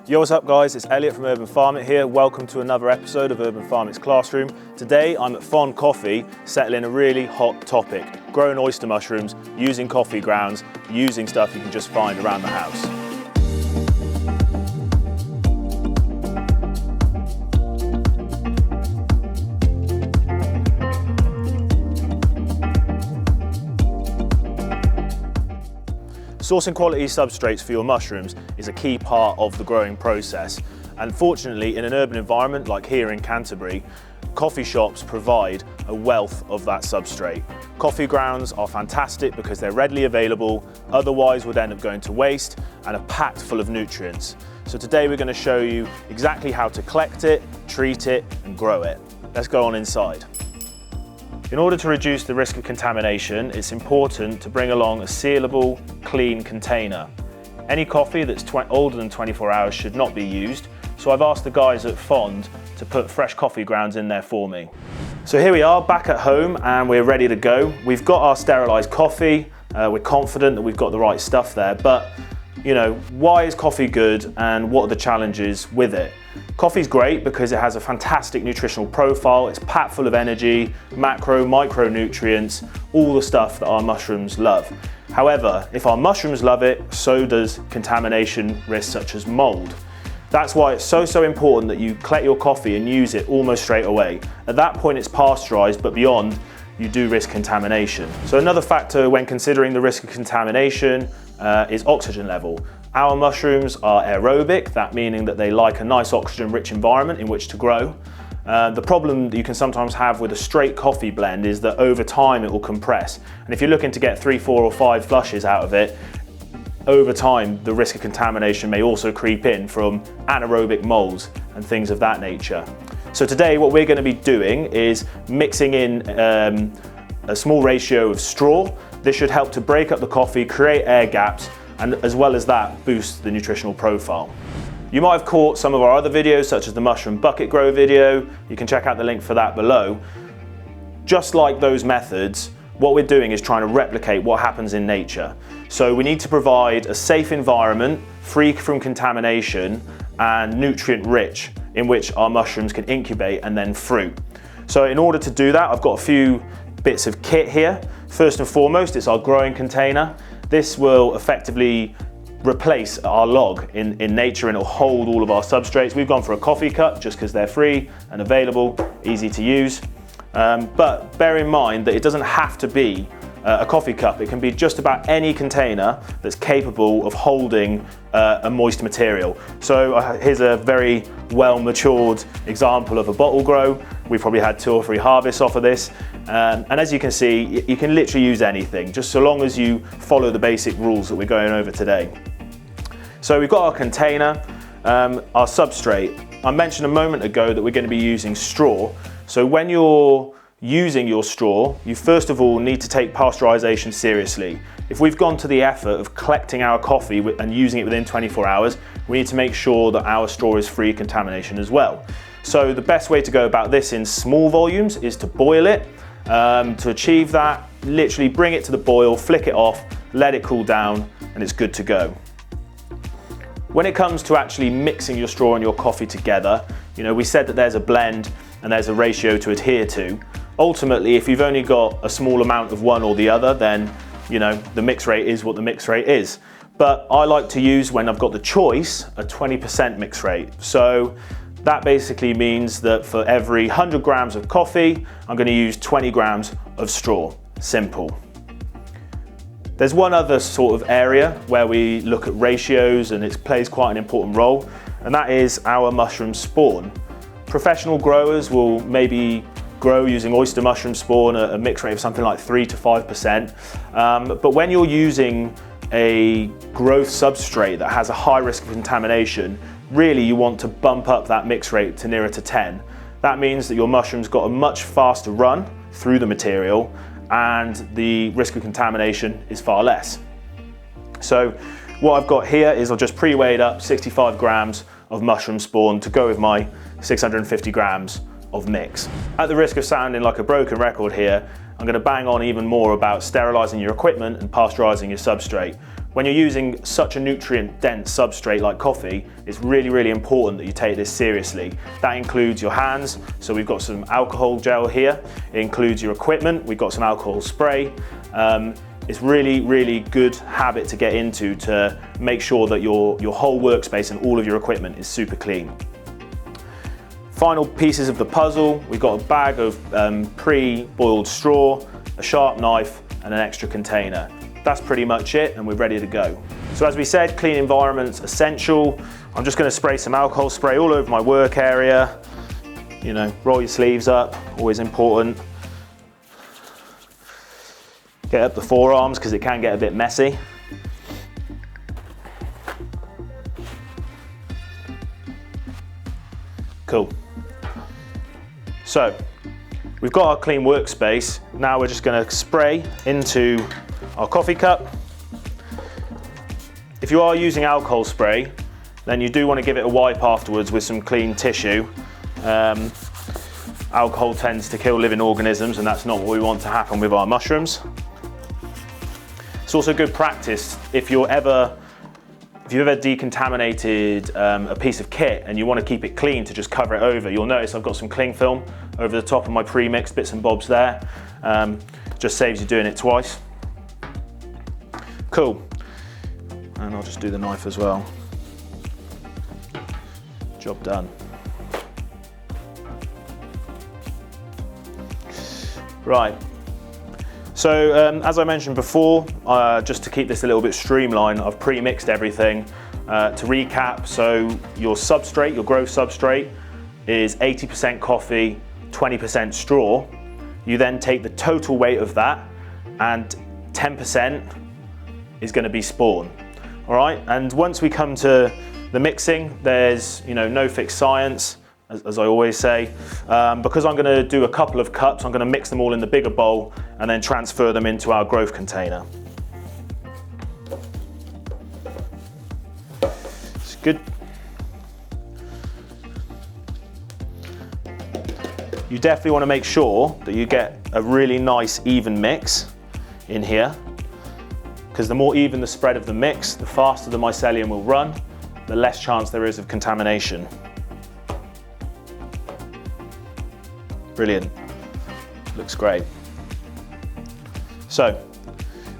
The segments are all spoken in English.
Yo, what's up guys? It's Elliot from Urban Farm It here. Welcome to another episode of Urban Farm It's Classroom. Today I'm at Fond Coffee, settling a really hot topic, growing oyster mushrooms, using coffee grounds, using stuff you can just find around the house. Sourcing quality substrates for your mushrooms is a key part of the growing process. And fortunately, in an urban environment like here in Canterbury, coffee shops provide a wealth of that substrate. Coffee grounds are fantastic because they're readily available, otherwise would end up going to waste, and are packed full of nutrients. So today we're going to show you exactly how to collect it, treat it, and grow it. Let's go on inside. In order to reduce the risk of contamination, it's important to bring along a sealable, clean container. Any coffee that's older than 24 hours should not be used, so I've asked the guys at Fond to put fresh coffee grounds in there for me. So here we are, back at home, and we're ready to go. We've got our sterilised coffee, we're confident that we've got the right stuff there, but you know, why is coffee good and what are the challenges with it? Coffee's great because it has a fantastic nutritional profile, it's packed full of energy, macro, micronutrients, all the stuff that our mushrooms love. However, if our mushrooms love it, so does contamination risks such as mold. That's why it's so important that you collect your coffee and use it almost straight away. At that point it's pasteurised, but beyond, you do risk contamination. So another factor when considering the risk of contamination is oxygen level. Our mushrooms are aerobic, that meaning that they like a nice oxygen-rich environment in which to grow. The problem that you can sometimes have with a straight coffee blend is that over time it will compress. And if you're looking to get 3, 4 or 5 flushes out of it, over time the risk of contamination may also creep in from anaerobic molds and things of that nature. So today what we're going to be doing is mixing in a small ratio of straw. This should help to break up the coffee, create air gaps, and as well as that, boost the nutritional profile. You might have caught some of our other videos, such as the mushroom bucket grow video. You can check out the link for that below. Just like those methods, what we're doing is trying to replicate what happens in nature. So we need to provide a safe environment, free from contamination and nutrient rich, in which our mushrooms can incubate and then fruit. So in order to do that, I've got a few bits of kit here. First and foremost, it's our growing container. This will effectively replace our log in nature, and it'll hold all of our substrates. We've gone for a coffee cup just because they're free and available, easy to use. But bear in mind that it doesn't have to be a coffee cup. It can be just about any container that's capable of holding a moist material. So here's a very well matured example of a bottle grow. We've probably had 2 or 3 harvests off of this. And as you can see, you can literally use anything, just so long as you follow the basic rules that we're going over today. So we've got our container, our substrate. I mentioned a moment ago that we're going to be using straw. So when you're using your straw, you first of all need to take pasteurisation seriously. If we've gone to the effort of collecting our coffee and using it within 24 hours, we need to make sure that our straw is free of contamination as well. So the best way to go about this in small volumes is to boil it. To achieve that, literally bring it to the boil, flick it off, let it cool down, and it's good to go. When it comes to actually mixing your straw and your coffee together, you know, we said that there's a blend and there's a ratio to adhere to. Ultimately, if you've only got a small amount of one or the other, then, you know, the mix rate is what the mix rate is. But I like to use, when I've got the choice, a 20% mix rate. So that basically means that for every 100 grams of coffee, I'm going to use 20 grams of straw. Simple. There's one other sort of area where we look at ratios, and it plays quite an important role, and that is our mushroom spawn. Professional growers will maybe grow using oyster mushroom spawn at a mix rate of something like 3 to 5%. But when you're using a growth substrate that has a high risk of contamination, really you want to bump up that mix rate to nearer to 10. That means that your mushroom's got a much faster run through the material and the risk of contamination is far less. So what I've got here is I've just pre-weighed up 65 grams of mushroom spawn to go with my 650 grams of mix. At the risk of sounding like a broken record here, I'm going to bang on even more about sterilising your equipment and pasteurising your substrate. When you're using such a nutrient-dense substrate like coffee, it's really, really important that you take this seriously. That includes your hands, so we've got some alcohol gel here. It includes your equipment, we've got some alcohol spray. It's really, really good habit to get into to make sure that your whole workspace and all of your equipment is super clean. Final pieces of the puzzle, we've got a bag of pre-boiled straw, a sharp knife, and an extra container. That's pretty much it, and we're ready to go. So as we said, clean environment's essential. I'm just gonna spray some alcohol spray all over my work area. You know, roll your sleeves up, always important. Get up the forearms because it can get a bit messy. Cool. So, we've got our clean workspace. Now we're just gonna spray into our coffee cup. If you are using alcohol spray, then you do want to give it a wipe afterwards with some clean tissue. Alcohol tends to kill living organisms, and that's not what we want to happen with our mushrooms. It's also good practice if you've ever decontaminated a piece of kit and you want to keep it clean to just cover it over. You'll notice I've got some cling film over the top of my pre-mixed bits and bobs there. Just saves you doing it twice. Cool. And I'll just do the knife as well. Job done. Right. So as I mentioned before, just to keep this a little bit streamlined, I've pre-mixed everything. To recap, so your substrate, your growth substrate, is 80% coffee, 20% straw. You then take the total weight of that, and 10% is going to be spawn. All right, and once we come to the mixing, there's no fixed science, as I always say. Because I'm going to do a couple of cups, I'm going to mix them all in the bigger bowl and then transfer them into our growth container. It's good. You definitely want to make sure that you get a really nice even mix in here, because the more even the spread of the mix, the faster the mycelium will run, the less chance there is of contamination. Brilliant, looks great. So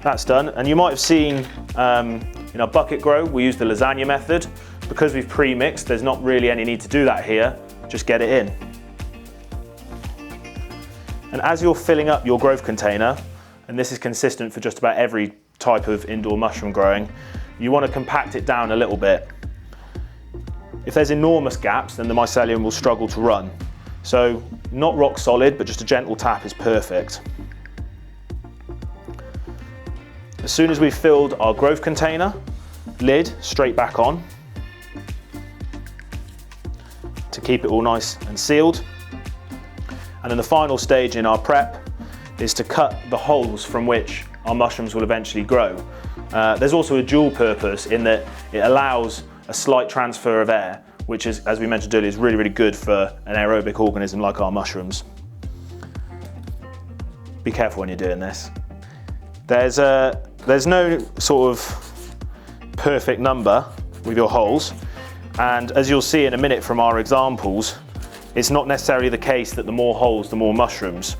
that's done, and you might have seen in our bucket grow, we use the lasagna method. Because we've pre-mixed, there's not really any need to do that here, just get it in. And as you're filling up your growth container, and this is consistent for just about every type of indoor mushroom growing, you want to compact it down a little bit. If there's enormous gaps, then the mycelium will struggle to run. So not rock solid, but just a gentle tap is perfect. As soon as we've filled our growth container, lid straight back on to keep it all nice and sealed. And then the final stage in our prep is to cut the holes from which our mushrooms will eventually grow. There's also a dual purpose in that it allows a slight transfer of air, which is, as we mentioned earlier, is really, really good for an aerobic organism like our mushrooms. Be careful when you're doing this. There's no sort of perfect number with your holes, and as you'll see in a minute from our examples, it's not necessarily the case that the more holes, the more mushrooms.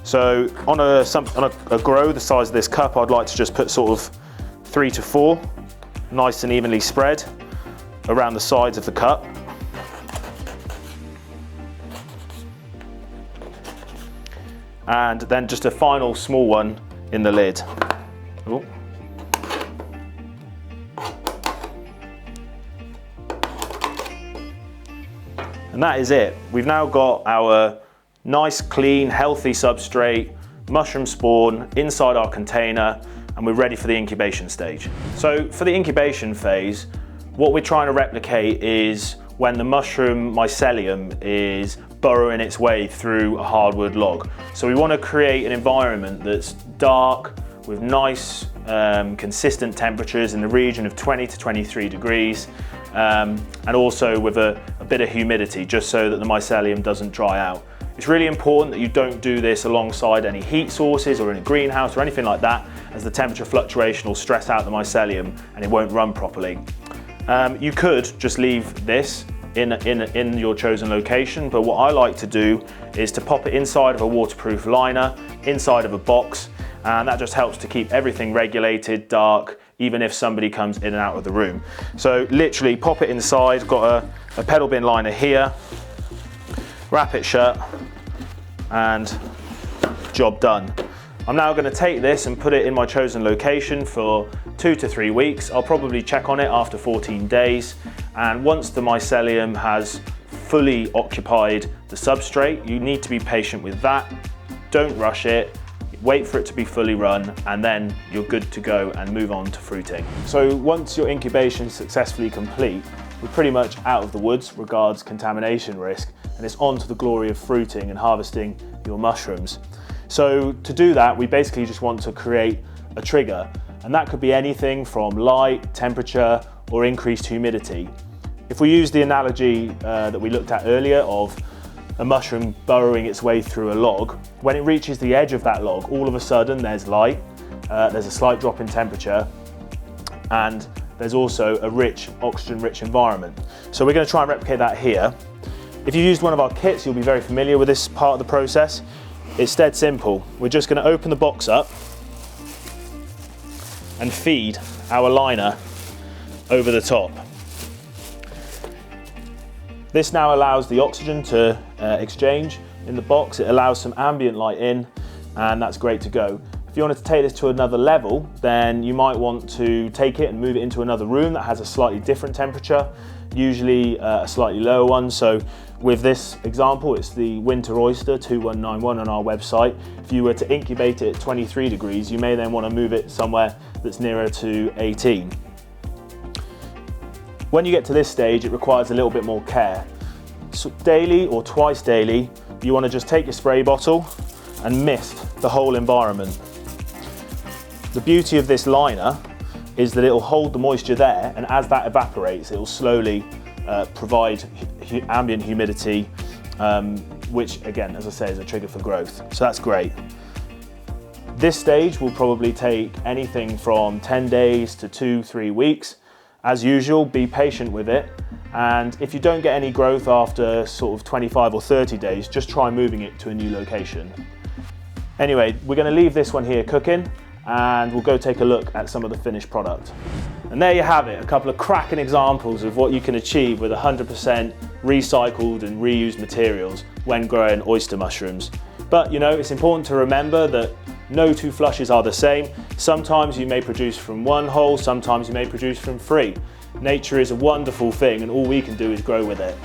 So on a grow the size of this cup, I'd like to just put sort of 3 to 4, nice and evenly spread around the sides of the cup. And then just a final small one in the lid. Ooh. And that is it. We've now got our nice, clean, healthy substrate, mushroom spawn inside our container, and we're ready for the incubation stage. So for the incubation phase, what we're trying to replicate is when the mushroom mycelium is burrowing its way through a hardwood log. So we want to create an environment that's dark, with nice, consistent temperatures in the region of 20 to 23 degrees, and also with a bit of humidity, just so that the mycelium doesn't dry out. It's really important that you don't do this alongside any heat sources or in a greenhouse or anything like that, as the temperature fluctuation will stress out the mycelium and it won't run properly. You could just leave this in your chosen location, but what I like to do is to pop it inside of a waterproof liner, inside of a box, and that just helps to keep everything regulated, dark, even if somebody comes in and out of the room. So literally pop it inside, got a pedal bin liner here, wrap it shut, and job done. I'm now going to take this and put it in my chosen location for 2 to 3 weeks. I'll probably check on it after 14 days. And once the mycelium has fully occupied the substrate, you need to be patient with that. Don't rush it. Wait for it to be fully run, and then you're good to go and move on to fruiting. So once your incubation is successfully complete, we're pretty much out of the woods regards contamination risk, and it's on to the glory of fruiting and harvesting your mushrooms. So to do that, we basically just want to create a trigger, and that could be anything from light, temperature, or increased humidity. If we use the analogy that we looked at earlier of a mushroom burrowing its way through a log, when it reaches the edge of that log, all of a sudden there's light, there's a slight drop in temperature, and there's also a rich, oxygen-rich environment. So we're going to try and replicate that here. If you used one of our kits, you'll be very familiar with this part of the process. It's dead simple. We're just going to open the box up and feed our liner over the top. This now allows the oxygen to exchange in the box. It allows some ambient light in, and that's great to go. If you wanted to take this to another level, then you might want to take it and move it into another room that has a slightly different temperature, usually a slightly lower one. So with this example, it's the winter oyster 2191 on our website. If you were to incubate it at 23 degrees, you may then want to move it somewhere that's nearer to 18. When you get to this stage, it requires a little bit more care. So daily or twice daily, you want to just take your spray bottle and mist the whole environment. The beauty of this liner is that it will hold the moisture there, and as that evaporates, it will slowly provide ambient humidity, which again, as I say, is a trigger for growth. So that's great. This stage will probably take anything from 10 days to 2-3 weeks. As usual, be patient with it, and if you don't get any growth after sort of 25 or 30 days, just try moving it to a new location. Anyway, we're going to leave this one here cooking, and we'll go take a look at some of the finished product. And there you have it, a couple of cracking examples of what you can achieve with 100% recycled and reused materials when growing oyster mushrooms. But you know, it's important to remember that no two flushes are the same. Sometimes you may produce from one hole, sometimes you may produce from 3. Nature is a wonderful thing, and all we can do is grow with it.